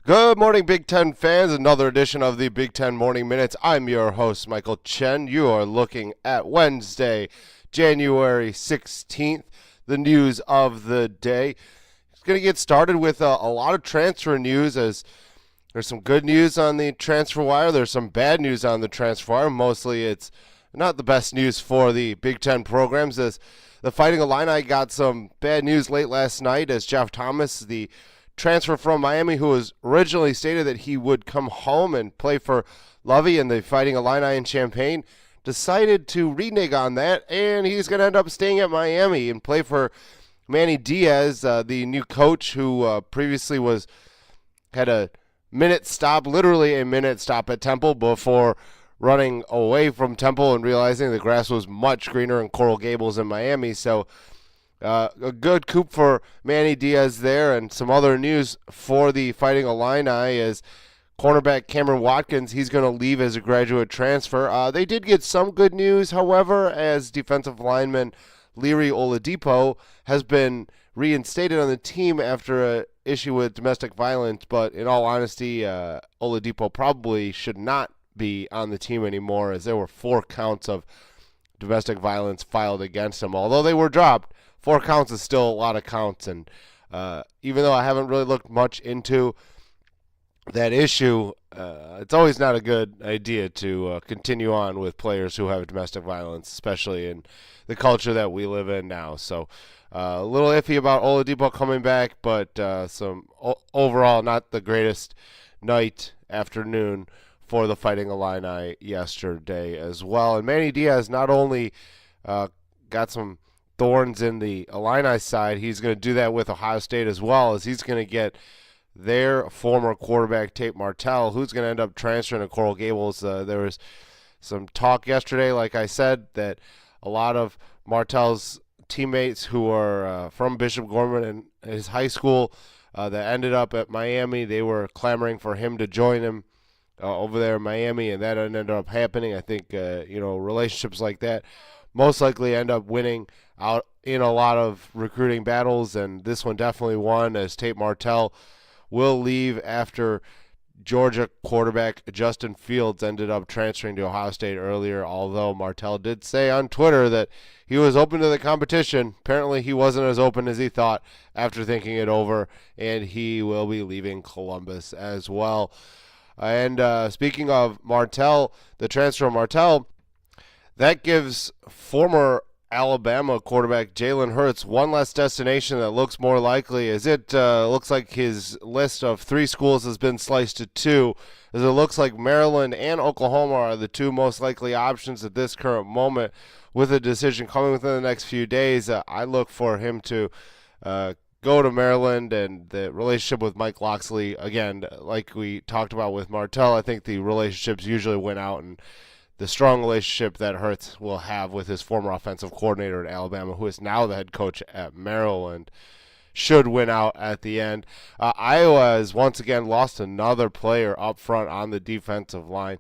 Good morning, Big Ten fans. Another edition of the Big Ten Morning Minutes. I'm your host, Michael Chen. You are looking at Wednesday, January 16th, the news of the day. It's going to get started with a lot of transfer news, as there's some good news on the transfer wire. There's some bad news on the transfer wire. Mostly it's not the best news for the Big Ten programs, as the Fighting Illini got some bad news late last night, as Jeff Thomas, the transfer from Miami, who was originally stated that he would come home and play for Lovey and the Fighting Illini in Champaign, decided to renege on that, and he's going to end up staying at Miami and play for Manny Diaz, the new coach who previously had a minute stop, literally a minute stop at Temple before running away from Temple and realizing the grass was much greener in Coral Gables in Miami. So a good coup for Manny Diaz there. And some other news for the Fighting Illini is cornerback Cameron Watkins. He's going to leave as a graduate transfer. They did get some good news, however, as defensive lineman Leary Oladipo has been reinstated on the team after an issue with domestic violence. But in all honesty, Oladipo probably should not be on the team anymore, as there were 4 counts of domestic violence filed against him. Although they were dropped, 4 counts is still a lot of counts, and even though I haven't really looked much into that issue, it's always not a good idea to continue on with players who have domestic violence, especially in the culture that we live in now. So a little iffy about Oladipo coming back, but overall not the greatest afternoon for the Fighting Illini yesterday as well. And Manny Diaz not only got some thorns in the Illini side, he's going to do that with Ohio State as well, as he's going to get their former quarterback Tate Martell, who's going to end up transferring to Coral Gables. There was some talk yesterday, like I said, that a lot of Martell's teammates who are from Bishop Gorman and his high school that ended up at Miami, they were clamoring for him to join him over there in Miami, and that ended up happening. I think relationships like that most likely end up winning out in a lot of recruiting battles, and this one definitely won, as Tate Martell will leave after Georgia quarterback Justin Fields ended up transferring to Ohio State earlier, although Martell did say on Twitter that he was open to the competition. Apparently he wasn't as open as he thought after thinking it over, and he will be leaving Columbus as well. And speaking of Martell, the transfer of Martell, that gives former Alabama quarterback Jalen Hurts one less destination that looks more likely, as it looks like his list of 3 schools has been sliced to 2, as it looks like Maryland and Oklahoma are the 2 most likely options at this current moment. With a decision coming within the next few days, I look for him to go to Maryland, and the relationship with Mike Locksley, again, like we talked about with Martell, I think the relationships usually went out, and the strong relationship that Hurts will have with his former offensive coordinator at Alabama, who is now the head coach at Maryland, should win out at the end. Iowa has once again lost another player up front on the defensive line,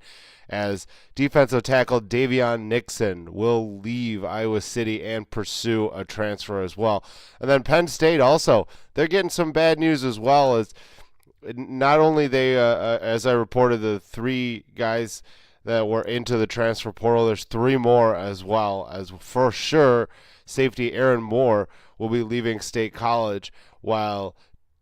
as defensive tackle Davion Nixon will leave Iowa City and pursue a transfer as well. And then Penn State also, they're getting some bad news as well, as not only they, as I reported, the 3 guys that were into the transfer portal, there's 3 more as well, as for sure safety Aaron Moore will be leaving State College, while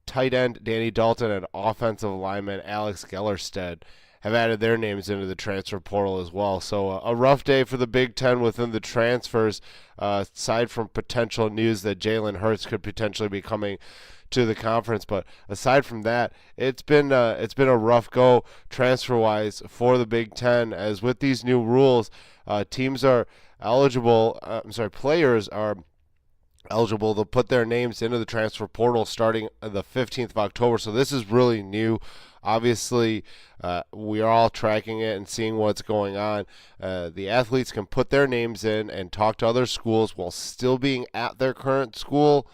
tight end Danny Dalton and offensive lineman Alex Gellerstedt have added their names into the transfer portal as well. So a rough day for the Big Ten within the transfers, aside from potential news that Jalen Hurts could potentially be coming to the conference. But aside from that, it's been a rough go transfer wise for the Big Ten, as with these new rules, players are eligible to put their names into the transfer portal starting the 15th of October. So this is really new. Obviously, we are all tracking it and seeing what's going on. The athletes can put their names in and talk to other schools while still being at their current school.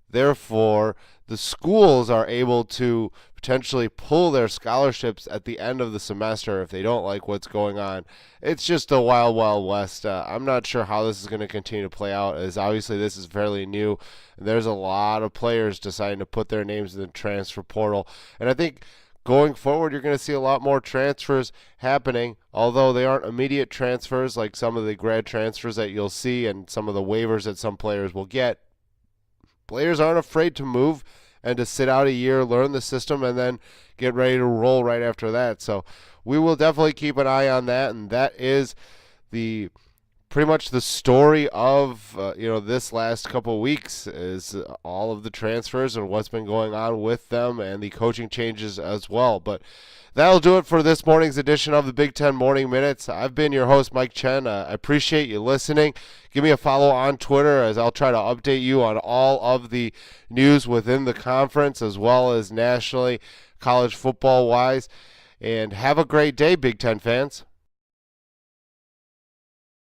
Therefore, the schools are able to potentially pull their scholarships at the end of the semester if they don't like what's going on. It's just a wild, wild west. I'm not sure how this is going to continue to play out, as obviously this is fairly new. There's a lot of players deciding to put their names in the transfer portal. And I think going forward, you're going to see a lot more transfers happening, although they aren't immediate transfers like some of the grad transfers that you'll see and some of the waivers that some players will get. Players aren't afraid to move and to sit out a year, learn the system, and then get ready to roll right after that. So we will definitely keep an eye on that, and that is the pretty much the story of this last couple of weeks is all of the transfers and what's been going on with them and the coaching changes as well. But that'll do it for this morning's edition of the Big Ten Morning Minutes. I've been your host, Mike Chen. I appreciate you listening. Give me a follow on Twitter as I'll try to update you on all of the news within the conference as well as nationally, college football wise. And have a great day, Big Ten fans.